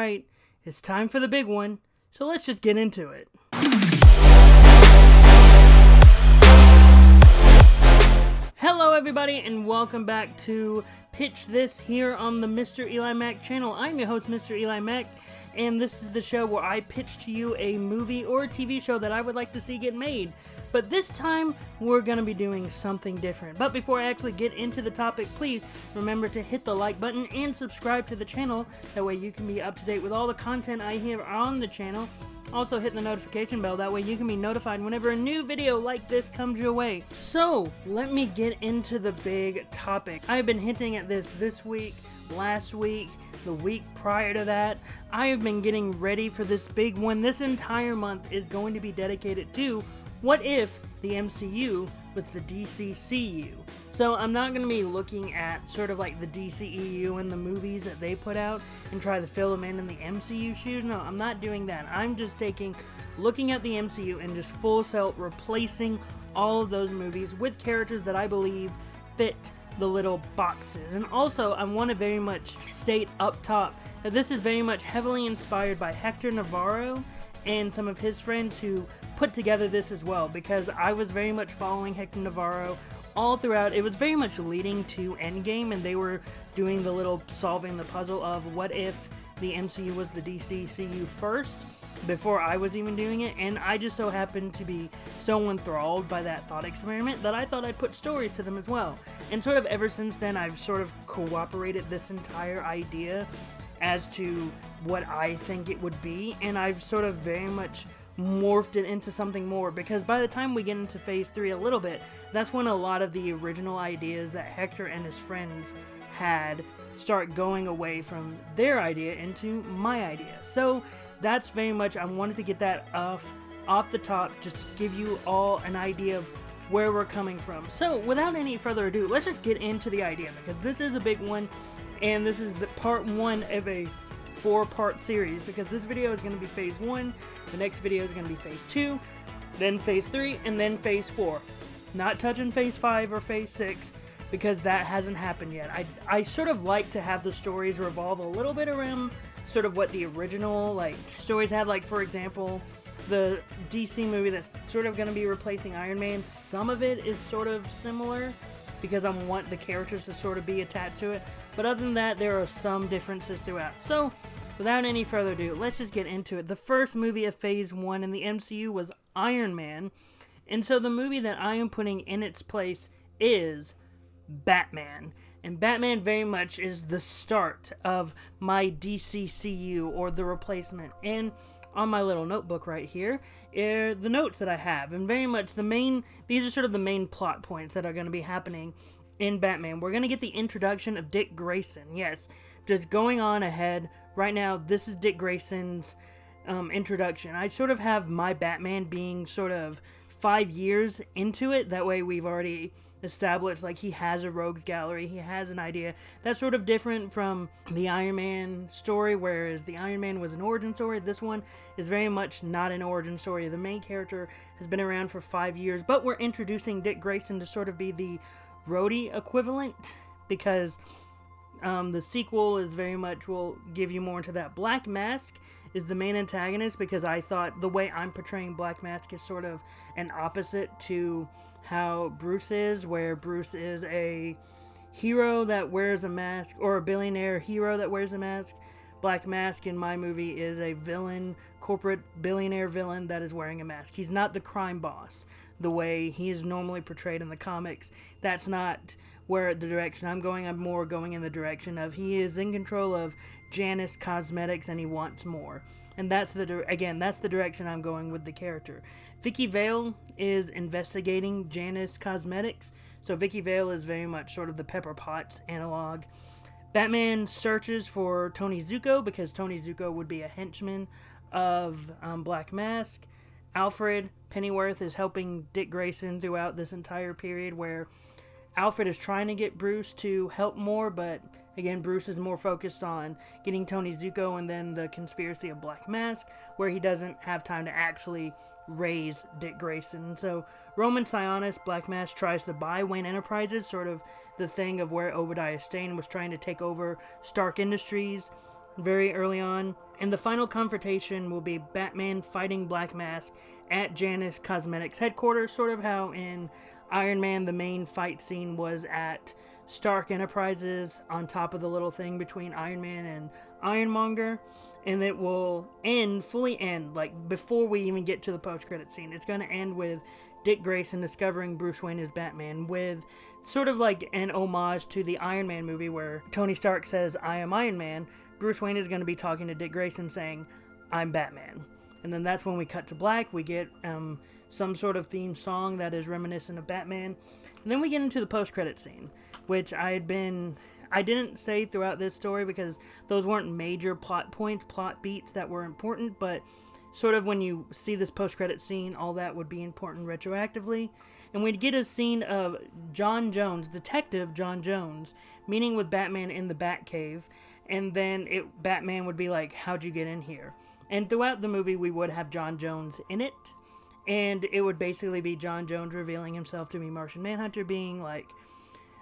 right, it's time for the big one, so let's just get into it. Hello everybody and welcome back to Pitch This here on the MrEliMac channel. I'm your host, MrEliMac, and this is the show where I pitch to you a movie or a TV show that I would like to see get made. But this time, we're going to be doing something different. But before I actually get into the topic, please remember to hit the like button and subscribe to the channel. That way you can be up to date with all the content I have on the channel. Also hit the notification bell, that way you can be notified whenever a new video like this comes your way. So, let me get into the big topic. I've been hinting at this week, last week, the week prior to that. I have been getting ready for this big one. This entire month is going to be dedicated to what if the MCU was the DCCU. So I'm not going to be looking at sort of like the DCEU and the movies that they put out and try to fill them in the MCU shoes. No, I'm not doing that. I'm just looking at the MCU and just full tilt replacing all of those movies with characters that I believe fit the little boxes. And also, I want to very much state up top that this is very much heavily inspired by Hector Navarro and some of his friends who put together this as well, because I was very much following Hector Navarro all throughout. It was very much leading to Endgame, and they were doing the little solving the puzzle of what if the MCU was the DCCU first, before I was even doing it, and I just so happened to be so enthralled by that thought experiment that I thought I'd put stories to them as well. And sort of ever since then, I've sort of cooperated this entire idea as to what I think it would be, and I've sort of very much morphed it into something more, because by the time we get into phase 3 a little bit, that's when a lot of the original ideas that Hector and his friends had start going away from their idea into my idea. So that's very much, I wanted to get that off the top, just to give you all an idea of where we're coming from. So without any further ado, let's just get into the idea, because this is a big one, and this is the part 1 of a 4-part series, because this video is going to be phase 1, the next video is going to be phase 2, then phase 3, and then phase 4. Not touching phase 5 or phase 6, because that hasn't happened yet. I sort of like to have the stories revolve a little bit around sort of what the original stories had. Like, for example, the DC movie that's sort of going to be replacing Iron Man, some of it is sort of similar, because I want the characters to sort of be attached to it. But other than that, there are some differences throughout. So, without any further ado, let's just get into it. The first movie of phase 1 in the MCU was Iron Man. And so the movie that I am putting in its place is Batman. And Batman very much is the start of my DCCU, or the replacement. And on my little notebook right here are the notes that I have. And very much these are sort of the main plot points that are going to be happening in Batman. We're going to get the introduction of Dick Grayson. Yes, just going on ahead. Right now, this is Dick Grayson's introduction. I sort of have my Batman being sort of 5 years into it. That way we've already established, like, he has a rogues gallery, he has an idea. That's sort of different from the Iron Man story, whereas the Iron Man was an origin story. This one is very much not an origin story. The main character has been around for 5 years, but we're introducing Dick Grayson to sort of be the Rhodey equivalent, because the sequel is very much, will give you more into that. Black Mask is the main antagonist, because I thought the way I'm portraying Black Mask is sort of an opposite to how Bruce is, where Bruce is a hero that wears a mask, or a billionaire hero that wears a mask. Black Mask in my movie is a villain, corporate billionaire villain that is wearing a mask. He's not the crime boss the way he is normally portrayed in the comics. That's not where the direction I'm going. I'm more going in the direction of he is in control of Janus Cosmetics and he wants more. And that's the direction I'm going with the character. Vicky Vale is investigating Janus Cosmetics. So Vicky Vale is very much sort of the Pepper Potts analog. Batman searches for Tony Zuko, because Tony Zuko would be a henchman of Black Mask. Alfred Pennyworth is helping Dick Grayson throughout this entire period, where Alfred is trying to get Bruce to help more, but again, Bruce is more focused on getting Tony Zuko and then the conspiracy of Black Mask, where he doesn't have time to actually raise Dick Grayson. So Roman Sionis, Black Mask, tries to buy Wayne Enterprises, sort of the thing of where Obadiah Stane was trying to take over Stark Industries. very early on. And the final confrontation will be Batman fighting Black Mask at Janus Cosmetics headquarters, sort of how in Iron Man the main fight scene was at Stark Enterprises on top of the little thing between Iron Man and Ironmonger. And it will fully end, like before we even get to the post-credit scene. It's going to end with Dick Grayson discovering Bruce Wayne as Batman, with sort of like an homage to the Iron Man movie where Tony Stark says, "I am Iron Man." Bruce Wayne is going to be talking to Dick Grayson saying, "I'm Batman." And then that's when we cut to black. We get some sort of theme song that is reminiscent of Batman. And then we get into the post-credit scene, which I didn't say throughout this story because those weren't major plot points, plot beats that were important, but sort of when you see this post-credit scene, all that would be important retroactively. And we'd get a scene of John Jones, Detective John Jones, meeting with Batman in the Batcave. And then Batman would be like, "How'd you get in here?" And throughout the movie, we would have John Jones in it. And it would basically be John Jones revealing himself to be Martian Manhunter, being like,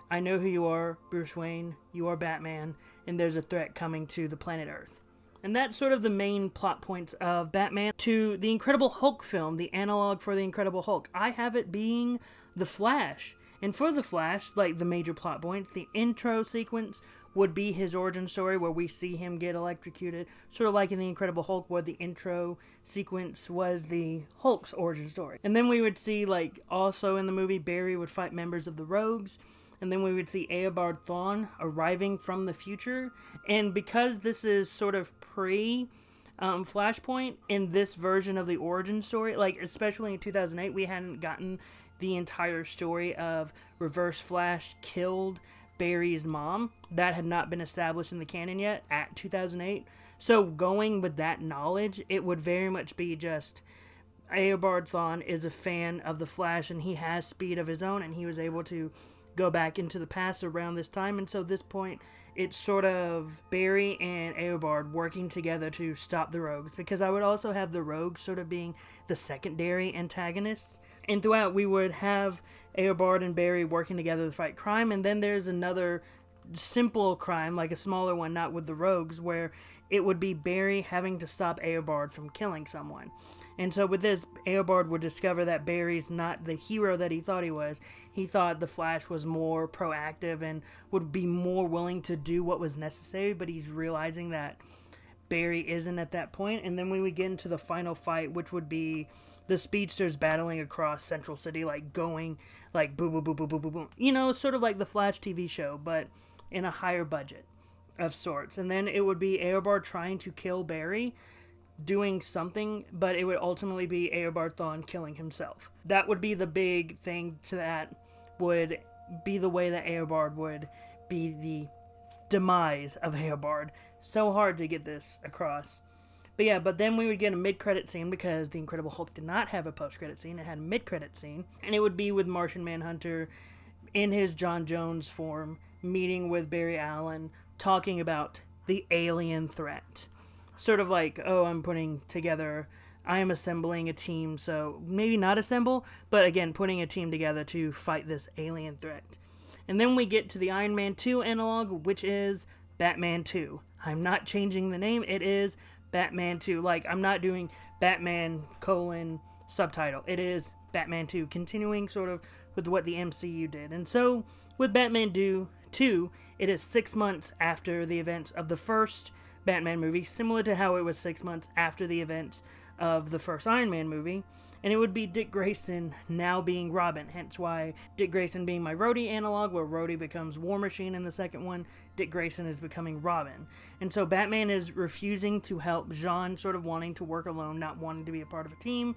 "I know who you are, Bruce Wayne. You are Batman. And there's a threat coming to the planet Earth." And that's sort of the main plot points of Batman. To the Incredible Hulk film, the analog for the Incredible Hulk, I have it being The Flash. And for The Flash, like the major plot points, the intro sequence would be his origin story where we see him get electrocuted, sort of like in the Incredible Hulk where the intro sequence was the Hulk's origin story. And then we would see, like, also in the movie, Barry would fight members of the Rogues. And then we would see Eobard Thawne arriving from the future. And because this is sort of Flashpoint, in this version of the origin story, like especially in 2008, we hadn't gotten the entire story of Reverse Flash killed Barry's mom. That had not been established in the canon yet at 2008. So going with that knowledge, it would very much be just Eobard Thawne is a fan of the Flash and he has speed of his own and he was able to go back into the past around this time. And so at this point, it's sort of Barry and Eobard working together to stop the Rogues, because I would also have the Rogues sort of being the secondary antagonists. And throughout, we would have Eobard and Barry working together to fight crime. And then there's another simple crime, like a smaller one, not with the Rogues, where it would be Barry having to stop Eobard from killing someone. And so with this, Eobard would discover that Barry's not the hero that he thought he was. He thought the Flash was more proactive and would be more willing to do what was necessary, but he's realizing that Barry isn't at that point. And then we would get into the final fight, which would be the speedsters battling across Central City, like going like boom, boom, boom, boom, boom, boom, boom. You know, sort of like the Flash TV show, but in a higher budget of sorts. And then it would be Eobard trying to kill Barry, doing something, but it would ultimately be Eobard Thawne killing himself. That would be the big thing to that, would be the way that Eobard would be the demise of Eobard. So hard to get this across. But yeah, but then we would get a mid-credit scene, because The Incredible Hulk did not have a post-credit scene. It had a mid-credit scene, and it would be with Martian Manhunter in his John Jones form, meeting with Barry Allen, talking about the alien threat. Sort of like, oh, I am assembling a team, so maybe not assemble, but again, putting a team together to fight this alien threat. And then we get to the Iron Man 2 analog, which is Batman 2. I'm not changing the name, it is Batman 2. Like, I'm not doing Batman : subtitle. It is Batman 2, continuing sort of with what the MCU did. And so, with Batman 2, it is 6 months after the events of the first Batman movie, similar to how it was 6 months after the events of the first Iron Man movie. And it would be Dick Grayson now being Robin, hence why Dick Grayson being my Rhodey analog, where Rhodey becomes War Machine in the second one, Dick Grayson is becoming Robin. And so Batman is refusing to help Jean, sort of wanting to work alone, not wanting to be a part of a team.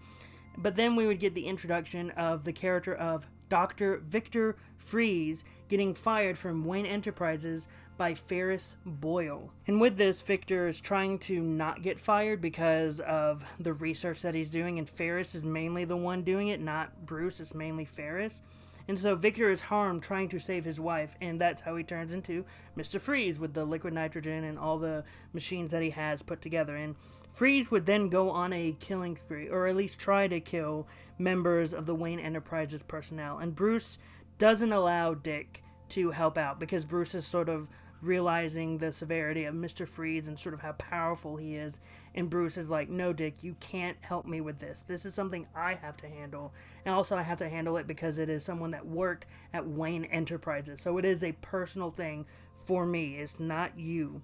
But then we would get the introduction of the character of Dr. Victor Freeze getting fired from Wayne Enterprises by Ferris Boyle. And with this, Victor is trying to not get fired because of the research that he's doing, and Ferris is mainly the one doing it, not Bruce, it's mainly Ferris. And so Victor is harmed trying to save his wife, and that's how he turns into Mr. Freeze with the liquid nitrogen and all the machines that he has put together. And Freeze would then go on a killing spree, or at least try to kill members of the Wayne Enterprises personnel. And Bruce doesn't allow Dick to help out, because Bruce is sort of realizing the severity of Mr. Freeze and sort of how powerful he is. And Bruce is like, no, Dick, you can't help me with this. This is something I have to handle. And also I have to handle it because it is someone that worked at Wayne Enterprises. So it is a personal thing for me. It's not you.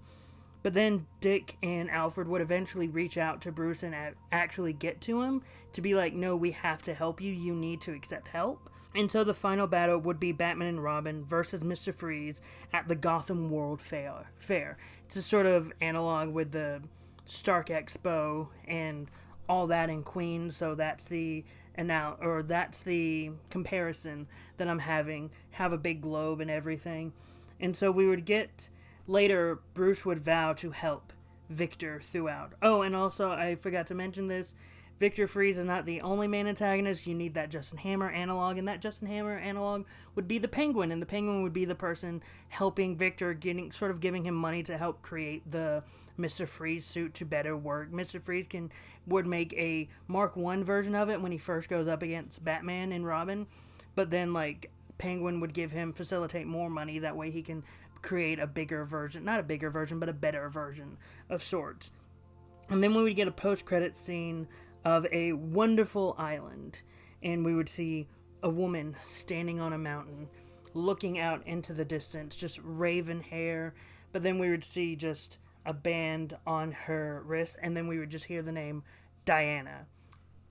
But then Dick and Alfred would eventually reach out to Bruce and actually get to him to be like, no, we have to help you. You need to accept help. And so the final battle would be Batman and Robin versus Mr. Freeze at the Gotham World Fair. It's a sort of analog with the Stark Expo and all that in Queens. So that's the comparison that I'm having. Have a big globe and everything. And so we would get... Later, Bruce would vow to help Victor throughout. Oh, and also, I forgot to mention this, Victor Freeze is not the only main antagonist. You need that Justin Hammer analog, and that Justin Hammer analog would be the Penguin, and the Penguin would be the person helping Victor, giving him money to help create the Mr. Freeze suit to better work. Mr. Freeze would make a Mark I version of it when he first goes up against Batman and Robin, but then, Penguin would facilitate more money, that way he can create a bigger version, not a bigger version, but a better version of sorts. And then we would get a post-credit scene of a wonderful island, and we would see a woman standing on a mountain, looking out into the distance, just raven hair, but then we would see just a band on her wrist, and then we would just hear the name Diana.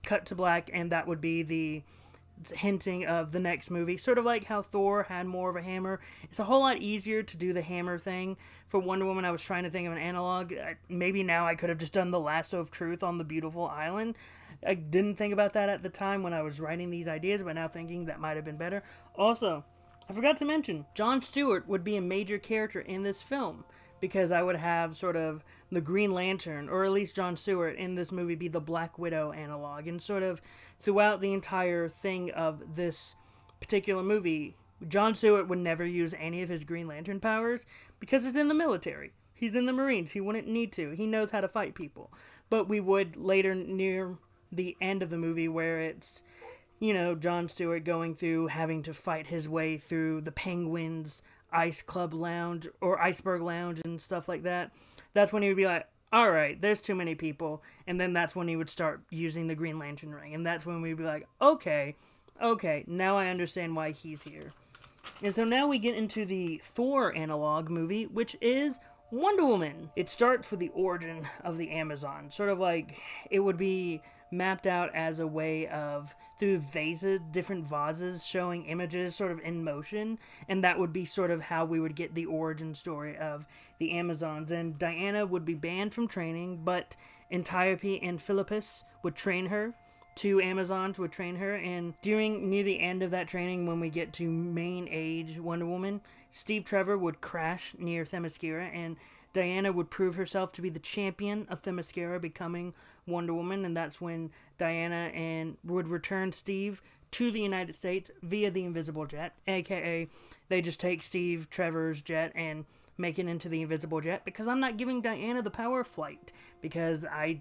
Cut to black, and that would be the hinting of the next movie, sort of like how Thor had more of a hammer. It's a whole lot easier to do the hammer thing. For Wonder Woman, I was trying to think of an analog. Maybe now I could have just done the lasso of truth on the beautiful island. I didn't think about that at the time when I was writing these ideas, but now thinking that might have been better. Also, I forgot to mention, Jon Stewart would be a major character in this film, because I would have sort of the Green Lantern, or at least Jon Stewart in this movie, be the Black Widow analog. And sort of throughout the entire thing of this particular movie, Jon Stewart would never use any of his Green Lantern powers because he's in the military. He's in the Marines. He wouldn't need to. He knows how to fight people. But we would later, near the end of the movie, where it's, Jon Stewart going through having to fight his way through the Penguins' Ice Club Lounge or Iceberg Lounge and stuff like that. That's when he would be like, all right, there's too many people. And then that's when he would start using the Green Lantern ring. And that's when we'd be like, okay, now I understand why he's here. And so now we get into the Thor analog movie, which is Wonder Woman. It starts with the origin of the Amazon. Sort of like it would be mapped out as a way of, through vases, different vases showing images sort of in motion, and that would be sort of how we would get the origin story of the Amazons. And Diana would be banned from training, but Antiope and Philippus would train her. Two Amazons would train her, and near the end of that training, when we get to main age Wonder Woman, Steve Trevor would crash near Themyscira, and Diana would prove herself to be the champion of Themyscira, becoming Wonder Woman, and that's when Diana would return Steve to the United States via the Invisible Jet, aka they just take Steve Trevor's jet and make it into the Invisible Jet, because I'm not giving Diana the power of flight, because I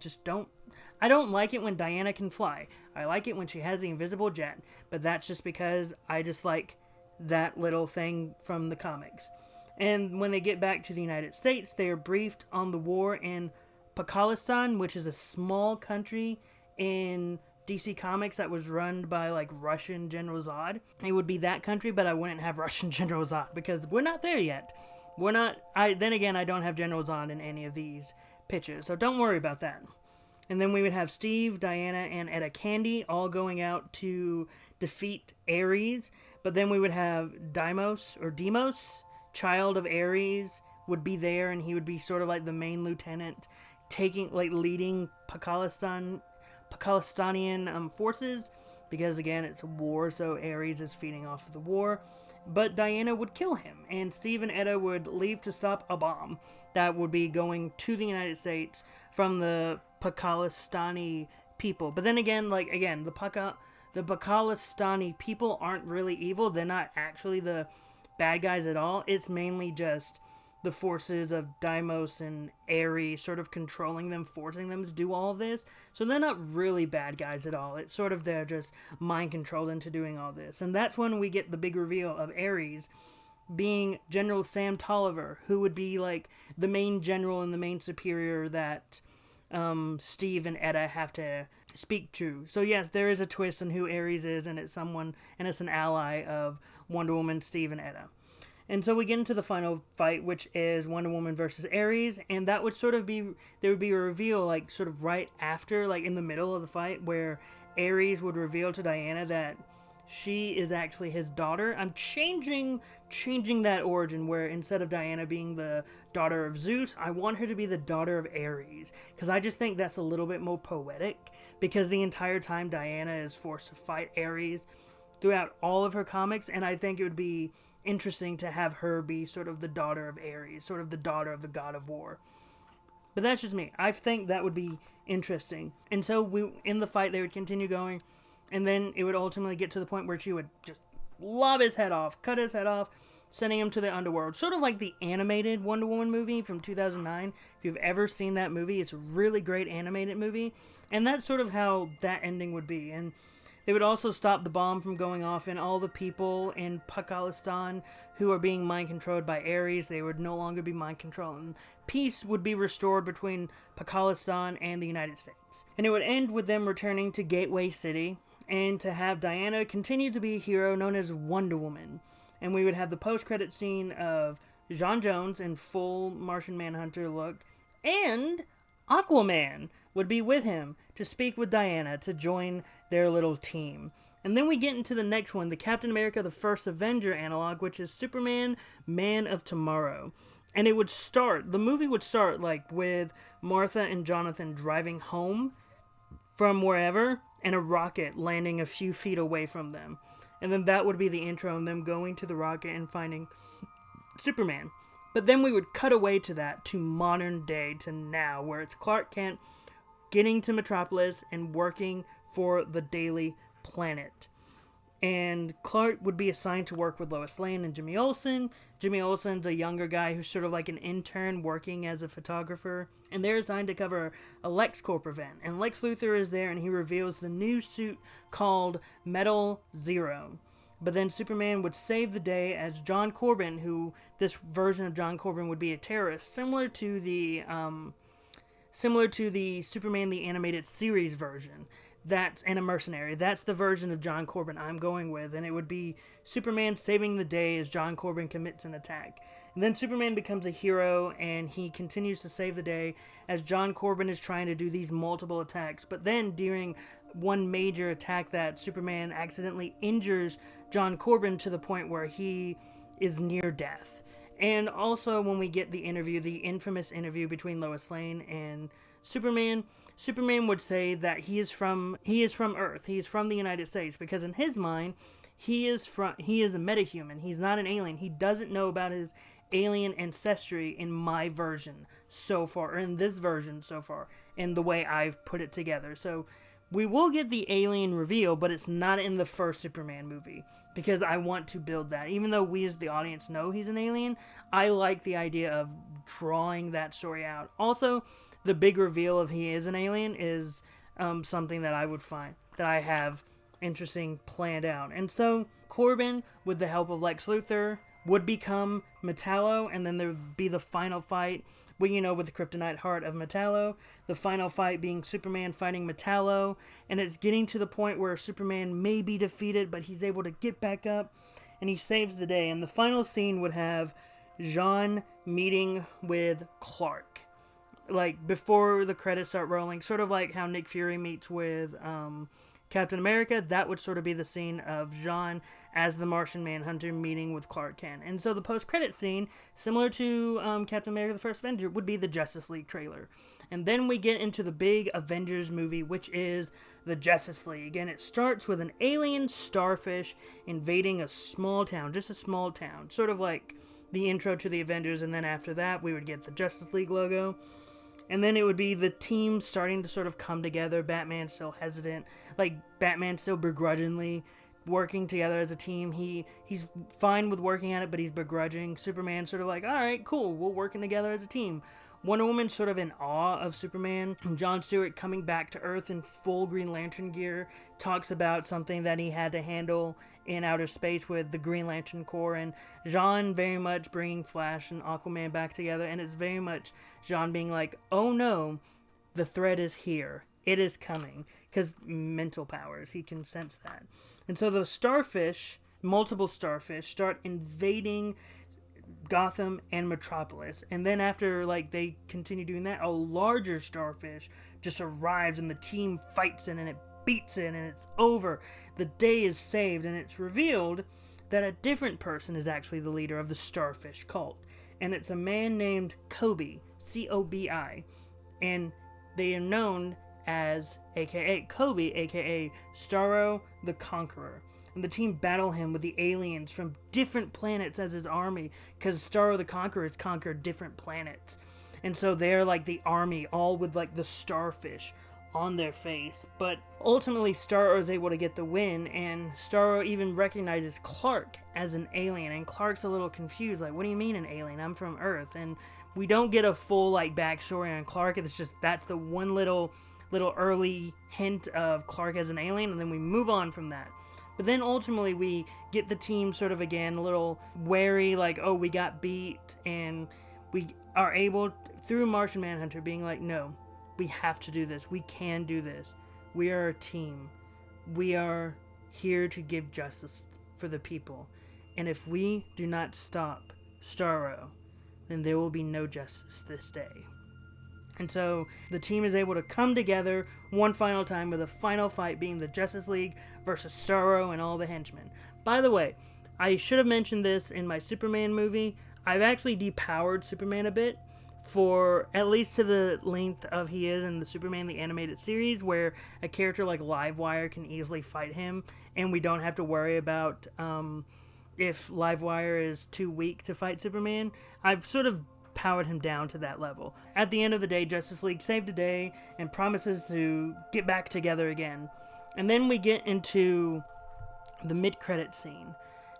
don't like it when Diana can fly. I like it when she has the Invisible Jet, but that's just because I just like that little thing from the comics. And when they get back to the United States, they are briefed on the war in Pakistan, which is a small country in DC Comics that was run by Russian General Zod. It would be that country, but I wouldn't have Russian General Zod because we're not there yet. I don't have General Zod in any of these pitches, so don't worry about that. And then we would have Steve, Diana, and Etta Candy all going out to defeat Ares. But then we would have Deimos, child of Ares, would be there, and he would be sort of like the main lieutenant, leading Pakistanian forces, because again, it's a war, so Ares is feeding off of the war. But Diana would kill him, and Steve and Etta would leave to stop a bomb that would be going to the United States from the Pakistani people. But then again, the Pakistani people aren't really evil. They're not actually the bad guys at all. It's mainly just the forces of Deimos and Ares sort of controlling them, forcing them to do all of this. So they're not really bad guys at all. It's sort of they're just mind controlled into doing all this. And that's when we get the big reveal of Ares being General Sam Tolliver, who would be like the main general and the main superior that Steve and Etta have to speak to. So yes, there is a twist on who Ares is, and it's an ally of Wonder Woman, Steve, and Etta. And so we get into the final fight, which is Wonder Woman versus Ares, and that would sort of be, there would be a reveal, like, sort of right after, like, in the middle of the fight, where Ares would reveal to Diana that she is actually his daughter. I'm changing that origin, where instead of Diana being the daughter of Zeus, I want her to be the daughter of Ares, because I just think that's a little bit more poetic, because the entire time Diana is forced to fight Ares throughout all of her comics, and I think it would be interesting to have her be sort of the daughter of Ares, sort of the daughter of the god of war. But that's just me. I think that would be interesting. And so in the fight, they would continue going, and then it would ultimately get to the point where she would just lob his head off, cut his head off, sending him to the underworld. Sort of like the animated Wonder Woman movie from 2009. If you've ever seen that movie, it's a really great animated movie. And that's sort of how that ending would be. And they would also stop the bomb from going off, and all the people in Pakistan who are being mind-controlled by Ares, they would no longer be mind-controlled. And peace would be restored between Pakistan and the United States. And it would end with them returning to Gateway City, and to have Diana continue to be a hero known as Wonder Woman. And we would have the post-credit scene of J'onn J'onzz in full Martian Manhunter look, and Aquaman would be with him to speak with Diana to join their little team. And then we get into the next one, the Captain America the First Avenger analog, which is Superman, Man of Tomorrow. And the movie would start like with Martha and Jonathan driving home from wherever, and a rocket landing a few feet away from them. And then that would be the intro, and them going to the rocket and finding Superman. But then we would cut away to that, to modern day, to now, where it's Clark Kent getting to Metropolis and working for the Daily Planet. And Clark would be assigned to work with Lois Lane and Jimmy Olsen. Jimmy Olsen's a younger guy who's sort of like an intern working as a photographer. And they're assigned to cover a LexCorp event. And Lex Luthor is there, and he reveals the new suit called Metal Zero. But then Superman would save the day as John Corbin, who this version of John Corbin would be a terrorist, similar to the Superman the Animated Series version. And a mercenary. That's the version of John Corbin I'm going with, and it would be Superman saving the day as John Corbin commits an attack. And then Superman becomes a hero, and he continues to save the day as John Corbin is trying to do these multiple attacks. But then during one major attack, that Superman accidentally injures John Corbin to the point where he is near death. And also when we get the infamous interview between Lois Lane and Superman would say that he is from Earth. He is from the United States, because in his mind, he is a metahuman. He's not an alien. He doesn't know about his alien ancestry in my version so far, or in this version so far, in the way I've put it together. So we will get the alien reveal, but it's not in the first Superman movie, because I want to build that. Even though we as the audience know he's an alien, I like the idea of drawing that story out. Also, the big reveal of he is an alien is something that I would find, that I have interesting planned out. And so Corbin, with the help of Lex Luthor, would become Metallo, and then there would be the final fight, with the kryptonite heart of Metallo. The final fight being Superman fighting Metallo, and it's getting to the point where Superman may be defeated, but he's able to get back up, and he saves the day. And the final scene would have J'onn meeting with Clark, like before the credits start rolling, sort of like how Nick Fury meets with Captain America. That would sort of be the scene of J'onn as the Martian Manhunter meeting with Clark Kent. And so the post-credit scene, similar to Captain America the First Avenger, would be the Justice League trailer. And then we get into the big Avengers movie, which is the Justice League. And it starts with an alien starfish invading a small town, just a small town, sort of like the intro to the Avengers. And then after that, we would get the Justice League logo. And then it would be the team starting to sort of come together. Batman still hesitant, like Batman still begrudgingly working together as a team. He's fine with working at it, but he's begrudging. Superman sort of like, all right, cool, we're working together as a team. Wonder Woman's sort of in awe of Superman. John Stewart, coming back to Earth in full Green Lantern gear, talks about something that he had to handle in outer space with the Green Lantern Corps, and John very much bringing Flash and Aquaman back together, and it's very much John being like, oh no, the threat is here. It is coming. Because mental powers, he can sense that. And so the starfish, multiple starfish, start invading Gotham and Metropolis, and then after they continue doing that, a larger starfish just arrives and the team fights it and it beats it and it's over. The day is saved, and it's revealed that a different person is actually the leader of the starfish cult, and it's a man named Kobe, C-O-B-I, and they are known as aka Kobe, aka Starro the Conqueror. And the team battle him with the aliens from different planets as his army, because Starro the Conqueror has conquered different planets. And so they're like the army, all with the starfish on their face. But ultimately Starro is able to get the win, and Starro even recognizes Clark as an alien, and Clark's a little confused, what do you mean an alien? I'm from Earth. And we don't get a full backstory on Clark. It's just that's the one little early hint of Clark as an alien, and then we move on from that. But then ultimately we get the team sort of again a little wary, oh, we got beat, and we are able, through Martian Manhunter, being no, we have to do this. We can do this. We are a team. We are here to give justice for the people. And if we do not stop Starro, then there will be no justice this day. And so the team is able to come together one final time, with a final fight being the Justice League versus Starro and all the henchmen. By the way, I should have mentioned this in my Superman movie. I've actually depowered Superman a bit, for at least to the length of he is in the Superman the Animated Series, where a character like Livewire can easily fight him, and we don't have to worry about if Livewire is too weak to fight Superman. I've sort of powered him down to that level. At the end of the day, Justice League saved the day and promises to get back together again. And then we get into the mid-credit scene,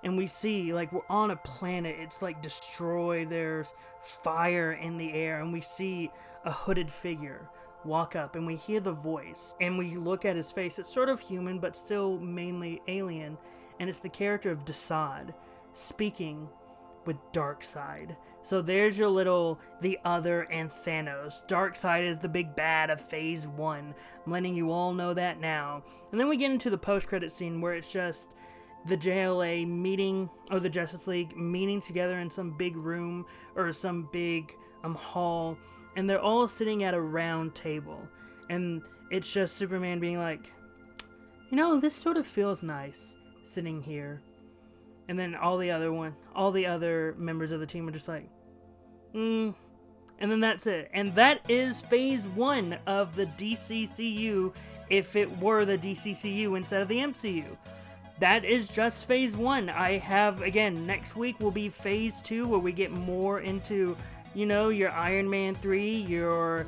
and we see we're on a planet. It's destroyed. There's fire in the air, and we see a hooded figure walk up, and we hear the voice, and we look at his face. It's sort of human, but still mainly alien, and it's the character of Desaad speaking with Darkseid. So there's your little The Other and Thanos. Darkseid is the big bad of Phase 1. I'm letting you all know that now. And then we get into the post-credit scene, where it's just the JLA meeting, or the Justice League meeting together in some big room, or some big hall, and they're all sitting at a round table. And it's just Superman being this sort of feels nice, sitting here. And then all the other members of the team are just and then that's it. And that is Phase 1 of the DCCU, if it were the DCCU instead of the MCU. That is just Phase 1. I have, again, next week will be Phase 2, where we get more into, your Iron Man 3, your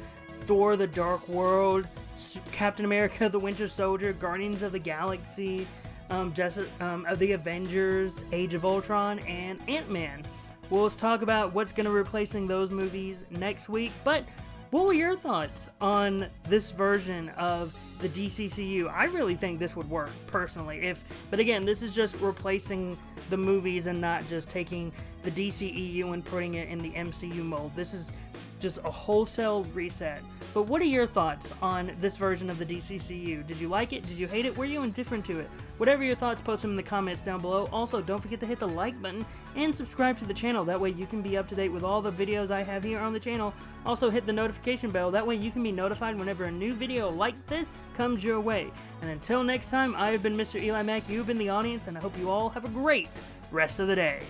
Thor the Dark World, Captain America the Winter Soldier, Guardians of the Galaxy, of the Avengers, Age of Ultron, and Ant-Man. We'll talk about what's going to be replacing those movies next week. But what were your thoughts on this version of the DCCU? I really think this would work, personally. But again, this is just replacing the movies and not just taking the DCEU and putting it in the MCU mold. This is just a wholesale reset. But what are your thoughts on this version of the DCCU? Did you like it? Did you hate it? Were you indifferent to it? Whatever your thoughts, post them in the comments down below. Also, don't forget to hit the like button and subscribe to the channel. That way you can be up to date with all the videos I have here on the channel. Also, hit the notification bell. That way you can be notified whenever a new video like this comes your way. And until next time, I have been MrEliMac. You've been the audience, and I hope you all have a great rest of the day.